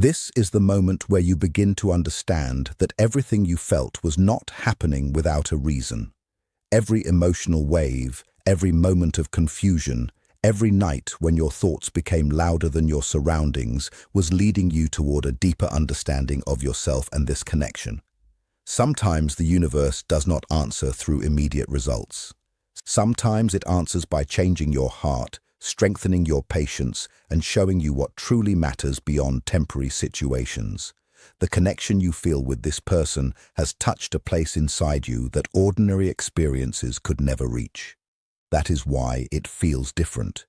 This is the moment where you begin to understand that everything you felt was not happening without a reason. Every emotional wave, every moment of confusion, every night when your thoughts became louder than your surroundings was leading you toward a deeper understanding of yourself and this connection. Sometimes the universe does not answer through immediate results. Sometimes it answers by changing your heart, strengthening your patience, and showing you what truly matters beyond temporary situations. The connection you feel with this person has touched a place inside you that ordinary experiences could never reach. That is why it feels different.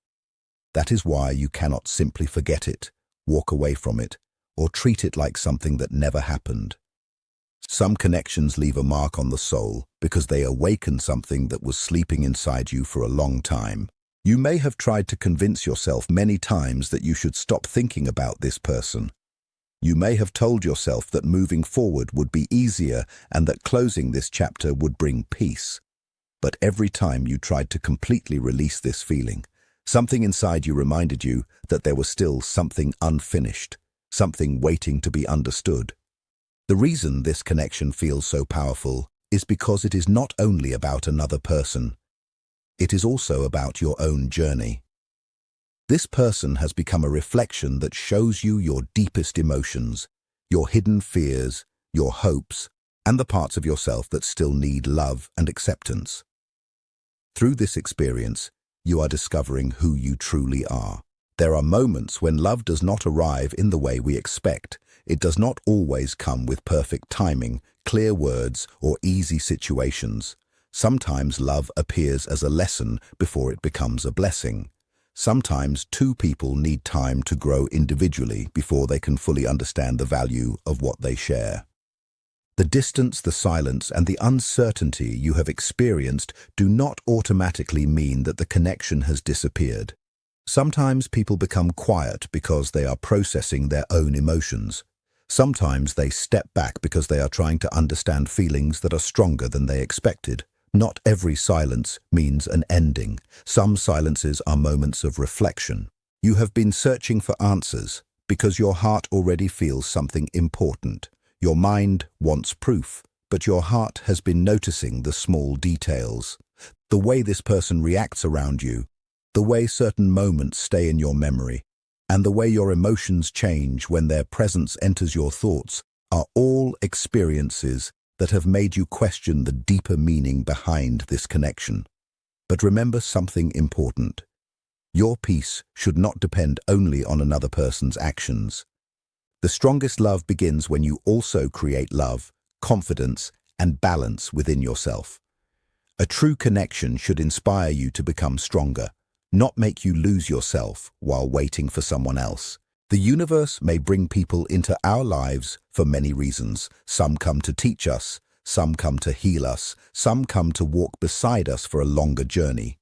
That is why you cannot simply forget it, walk away from it, or treat it like something that never happened. Some connections leave a mark on the soul because they awaken something that was sleeping inside you for a long time. You may have tried to convince yourself many times that you should stop thinking about this person. You may have told yourself that moving forward would be easier and that closing this chapter would bring peace. But every time you tried to completely release this feeling, something inside you reminded you that there was still something unfinished, something waiting to be understood. The reason this connection feels so powerful is because it is not only about another person. It is also about your own journey. This person has become a reflection that shows you your deepest emotions, your hidden fears, your hopes, and the parts of yourself that still need love and acceptance. Through this experience, you are discovering who you truly are. There are moments when love does not arrive in the way we expect. It does not always come with perfect timing, clear words, or easy situations. Sometimes love appears as a lesson before it becomes a blessing. Sometimes two people need time to grow individually before they can fully understand the value of what they share. The distance, the silence, and the uncertainty you have experienced do not automatically mean that the connection has disappeared. Sometimes people become quiet because they are processing their own emotions. Sometimes they step back because they are trying to understand feelings that are stronger than they expected. Not every silence means an ending. Some silences are moments of reflection. You have been searching for answers because your heart already feels something important. Your mind wants proof, but your heart has been noticing the small details. The way this person reacts around you, the way certain moments stay in your memory, and the way your emotions change when their presence enters your thoughts are all experiences that have made you question the deeper meaning behind this connection. But remember something important. Your peace should not depend only on another person's actions. The strongest love begins when you also create love, confidence, and balance within yourself. A true connection should inspire you to become stronger, not make you lose yourself while waiting for someone else. The universe may bring people into our lives for many reasons. Some come to teach us, some come to heal us, some come to walk beside us for a longer journey.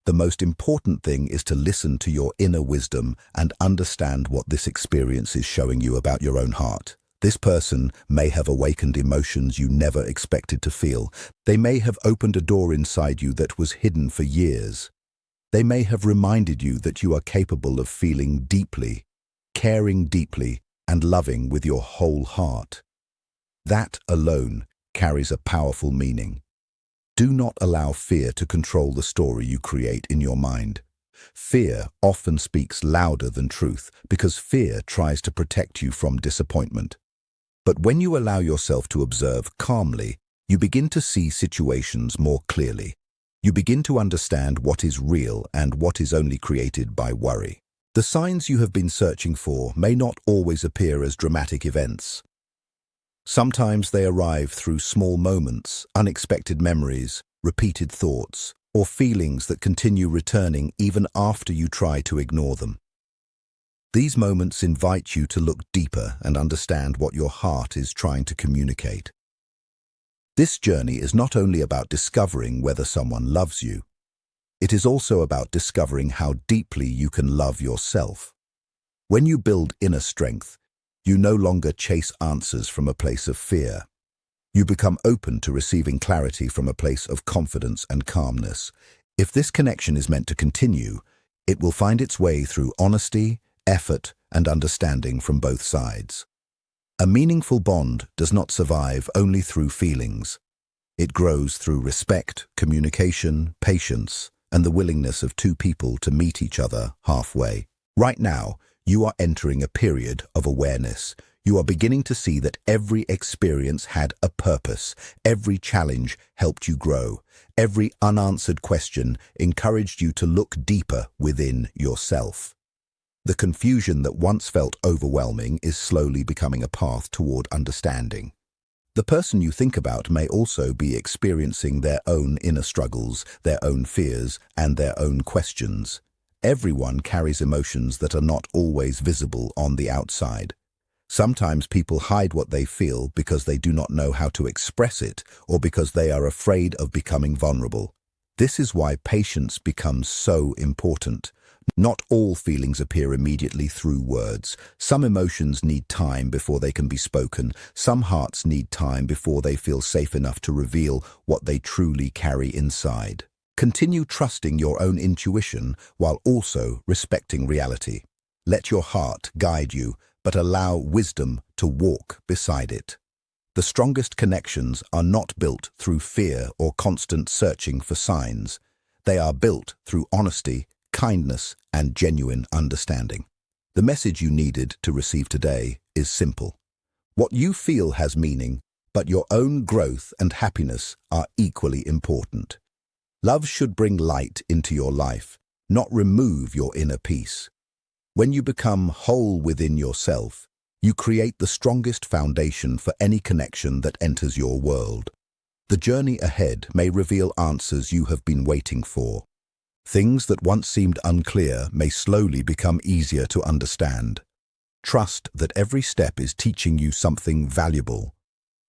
The most important thing is to listen to your inner wisdom and understand what this experience is showing you about your own heart. This person may have awakened emotions you never expected to feel. They may have opened a door inside you that was hidden for years. They may have reminded you that you are capable of feeling deeply, caring deeply, and loving with your whole heart. That alone carries a powerful meaning. Do not allow fear to control the story you create in your mind. Fear often speaks louder than truth because fear tries to protect you from disappointment. But when you allow yourself to observe calmly, you begin to see situations more clearly. You begin to understand what is real and what is only created by worry. The signs you have been searching for may not always appear as dramatic events. Sometimes they arrive through small moments, unexpected memories, repeated thoughts, or feelings that continue returning even after you try to ignore them. These moments invite you to look deeper and understand what your heart is trying to communicate. This journey is not only about discovering whether someone loves you, it is also about discovering how deeply you can love yourself. When you build inner strength, you no longer chase answers from a place of fear. You become open to receiving clarity from a place of confidence and calmness. If this connection is meant to continue, it will find its way through honesty, effort, and understanding from both sides. A meaningful bond does not survive only through feelings. It grows through respect, communication, patience, and the willingness of two people to meet each other halfway. Right now, you are entering a period of awareness. You are beginning to see that every experience had a purpose. Every challenge helped you grow. Every unanswered question encouraged you to look deeper within yourself. The confusion that once felt overwhelming is slowly becoming a path toward understanding. The person you think about may also be experiencing their own inner struggles, their own fears, and their own questions. Everyone carries emotions that are not always visible on the outside. Sometimes people hide what they feel because they do not know how to express it or because they are afraid of becoming vulnerable. This is why patience becomes so important. Not all feelings appear immediately through words. Some emotions need time before they can be spoken. Some hearts need time before they feel safe enough to reveal what they truly carry inside. Continue trusting your own intuition while also respecting reality. Let your heart guide you, but allow wisdom to walk beside it. The strongest connections are not built through fear or constant searching for signs. They are built through honesty, kindness, and genuine understanding. The message you needed to receive today is simple. What you feel has meaning, but your own growth and happiness are equally important. Love should bring light into your life, not remove your inner peace. When you become whole within yourself, you create the strongest foundation for any connection that enters your world. The journey ahead may reveal answers you have been waiting for. Things that once seemed unclear may slowly become easier to understand. Trust that every step is teaching you something valuable.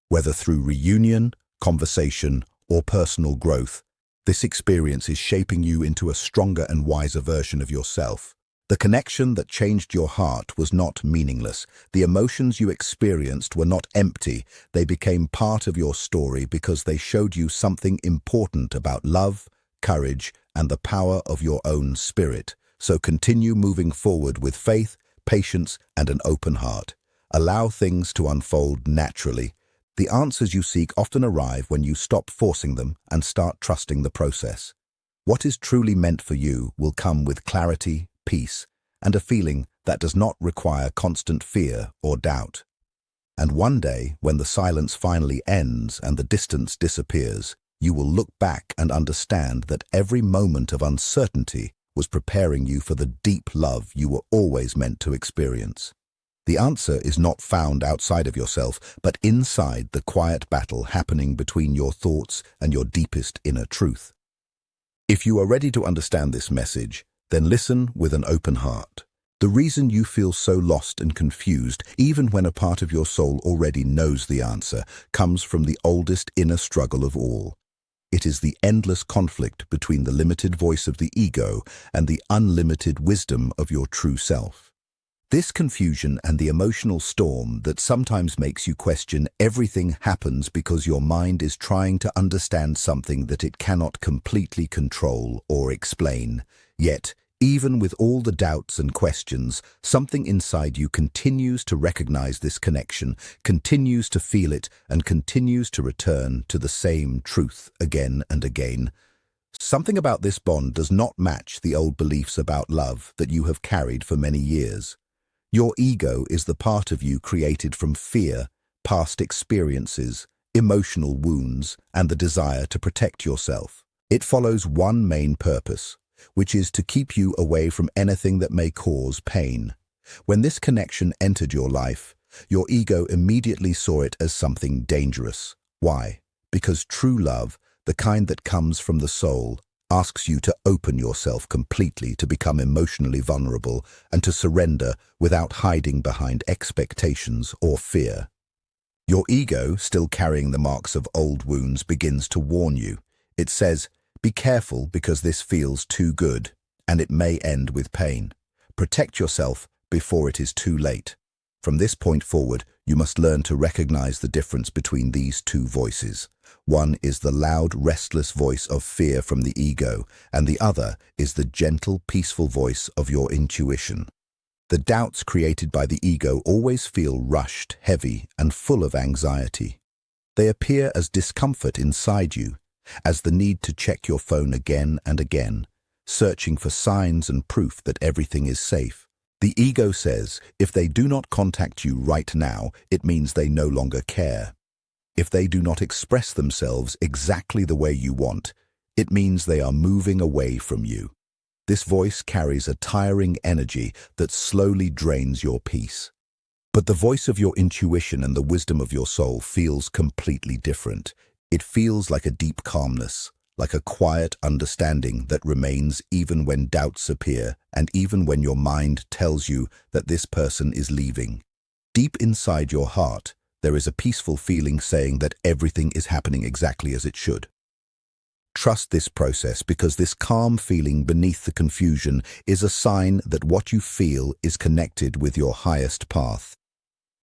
Whether through reunion, conversation, or personal growth, this experience is shaping you into a stronger and wiser version of yourself. The connection that changed your heart was not meaningless. The emotions you experienced were not empty. They became part of your story because they showed you something important about love, courage, and the power of your own spirit. So continue moving forward with faith, patience, and an open heart. Allow things to unfold naturally. The answers you seek often arrive when you stop forcing them and start trusting the process. What is truly meant for you will come with clarity, peace, and a feeling that does not require constant fear or doubt. And one day, when the silence finally ends and the distance disappears, you will look back and understand that every moment of uncertainty was preparing you for the deep love you were always meant to experience. The answer is not found outside of yourself, but inside the quiet battle happening between your thoughts and your deepest inner truth. If you are ready to understand this message, then listen with an open heart. The reason you feel so lost and confused, even when a part of your soul already knows the answer, comes from the oldest inner struggle of all. It is the endless conflict between the limited voice of the ego and the unlimited wisdom of your true self. This confusion and the emotional storm that sometimes makes you question everything happens because your mind is trying to understand something that it cannot completely control or explain. Yet, even with all the doubts and questions, something inside you continues to recognize this connection, continues to feel it, and continues to return to the same truth again and again. Something about this bond does not match the old beliefs about love that you have carried for many years. Your ego is the part of you created from fear, past experiences, emotional wounds, and the desire to protect yourself. It follows one main purpose, which is to keep you away from anything that may cause pain. When this connection entered your life, your ego immediately saw it as something dangerous. Why? Because true love, the kind that comes from the soul, asks you to open yourself completely, to become emotionally vulnerable, and to surrender without hiding behind expectations or fear. Your ego, still carrying the marks of old wounds, begins to warn you. It says, "Be careful because this feels too good, and it may end with pain. Protect yourself before it is too late." From this point forward, you must learn to recognize the difference between these two voices. One is the loud, restless voice of fear from the ego, and the other is the gentle, peaceful voice of your intuition. The doubts created by the ego always feel rushed, heavy, and full of anxiety. They appear as discomfort inside you, as the need to check your phone again and again, searching for signs and proof that everything is safe. The ego says, if they do not contact you right now, it means they no longer care. If they do not express themselves exactly the way you want, it means they are moving away from you. This voice carries a tiring energy that slowly drains your peace. But the voice of your intuition and the wisdom of your soul feels completely different. It feels like a deep calmness, like a quiet understanding that remains even when doubts appear and even when your mind tells you that this person is leaving. Deep inside your heart, there is a peaceful feeling saying that everything is happening exactly as it should. Trust this process, because this calm feeling beneath the confusion is a sign that what you feel is connected with your highest path.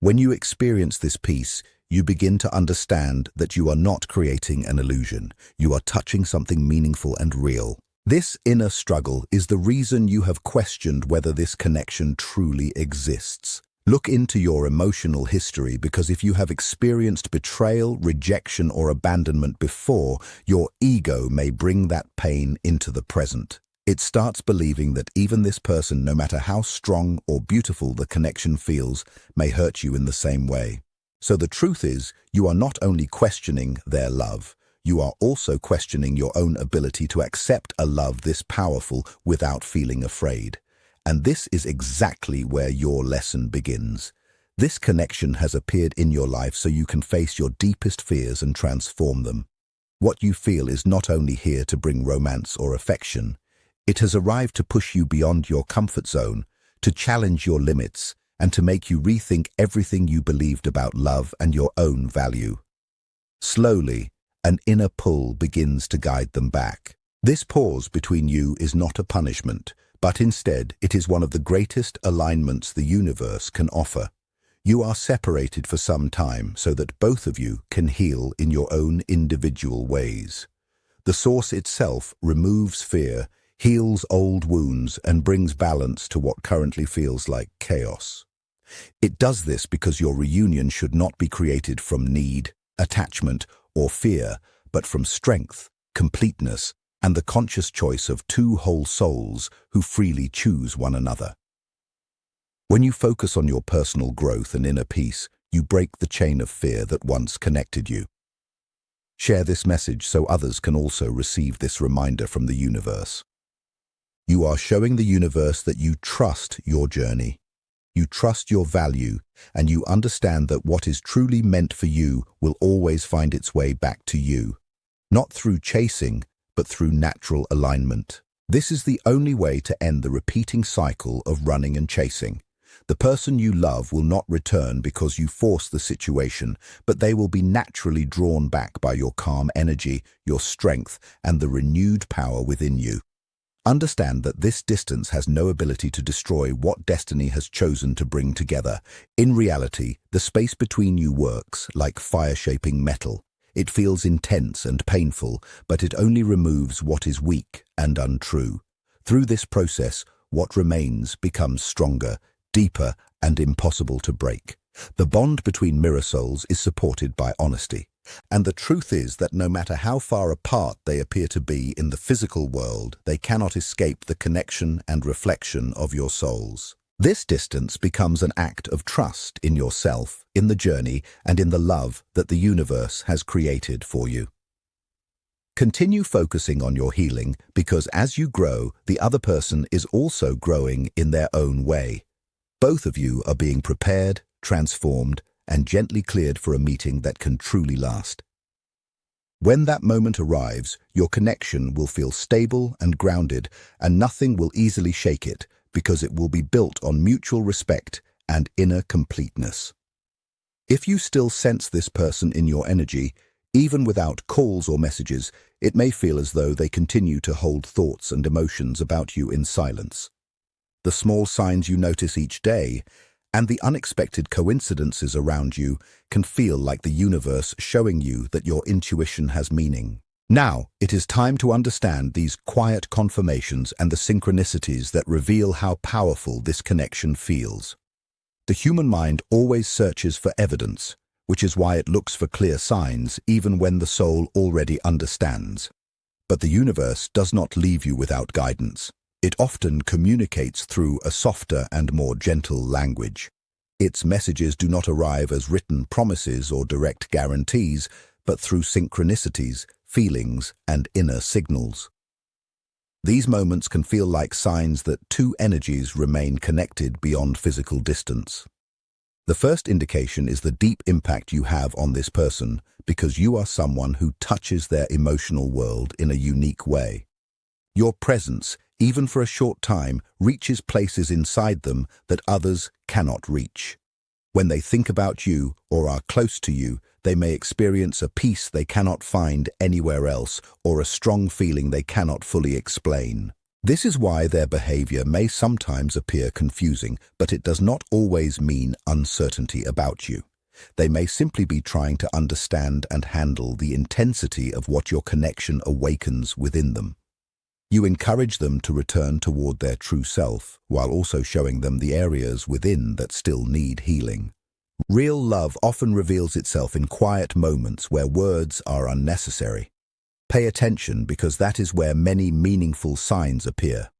When you experience this peace, you begin to understand that you are not creating an illusion. You are touching something meaningful and real. This inner struggle is the reason you have questioned whether this connection truly exists. Look into your emotional history, because if you have experienced betrayal, rejection, or abandonment before, your ego may bring that pain into the present. It starts believing that even this person, no matter how strong or beautiful the connection feels, may hurt you in the same way. So the truth is, you are not only questioning their love, you are also questioning your own ability to accept a love this powerful without feeling afraid. And this is exactly where your lesson begins. This connection has appeared in your life so you can face your deepest fears and transform them. What you feel is not only here to bring romance or affection. It has arrived to push you beyond your comfort zone, to challenge your limits, and to make you rethink everything you believed about love and your own value. Slowly, an inner pull begins to guide them back. This pause between you is not a punishment, but instead it is one of the greatest alignments the universe can offer. You are separated for some time so that both of you can heal in your own individual ways. The source itself removes fear, heals old wounds, and brings balance to what currently feels like chaos. It does this because your reunion should not be created from need, attachment, or fear, but from strength, completeness, and the conscious choice of two whole souls who freely choose one another. When you focus on your personal growth and inner peace, you break the chain of fear that once connected you. Share this message so others can also receive this reminder from the universe. You are showing the universe that you trust your journey, you trust your value, and you understand that what is truly meant for you will always find its way back to you, not through chasing, but through natural alignment. This is the only way to end the repeating cycle of running and chasing. The person you love will not return because you force the situation, but they will be naturally drawn back by your calm energy, your strength, and the renewed power within you. Understand that this distance has no ability to destroy what destiny has chosen to bring together. In reality, the space between you works like fire-shaping metal. It feels intense and painful, but it only removes what is weak and untrue. Through this process, what remains becomes stronger, deeper, and impossible to break. The bond between mirror souls is supported by honesty. And the truth is that no matter how far apart they appear to be in the physical world, they cannot escape the connection and reflection of your souls. This distance becomes an act of trust in yourself, in the journey, and in the love that the universe has created for you. Continue focusing on your healing, because as you grow, the other person is also growing in their own way. Both of you are being prepared, transformed, and gently cleared for a meeting that can truly last. When that moment arrives, your connection will feel stable and grounded, and nothing will easily shake it, because it will be built on mutual respect and inner completeness. If you still sense this person in your energy, even without calls or messages, it may feel as though they continue to hold thoughts and emotions about you in silence. The small signs you notice each day and the unexpected coincidences around you can feel like the universe showing you that your intuition has meaning. Now, it is time to understand these quiet confirmations and the synchronicities that reveal how powerful this connection feels. The human mind always searches for evidence, which is why it looks for clear signs even when the soul already understands. But the universe does not leave you without guidance. It often communicates through a softer and more gentle language. Its messages do not arrive as written promises or direct guarantees, but through synchronicities, feelings, and inner signals. These moments can feel like signs that two energies remain connected beyond physical distance. The first indication is the deep impact you have on this person because you are someone who touches their emotional world in a unique way. Your presence, even for a short time, reaches places inside them that others cannot reach. When they think about you or are close to you, they may experience a peace they cannot find anywhere else or a strong feeling they cannot fully explain. This is why their behavior may sometimes appear confusing, but it does not always mean uncertainty about you. They may simply be trying to understand and handle the intensity of what your connection awakens within them. You encourage them to return toward their true self, while also showing them the areas within that still need healing. Real love often reveals itself in quiet moments where words are unnecessary. Pay attention because that is where many meaningful signs appear.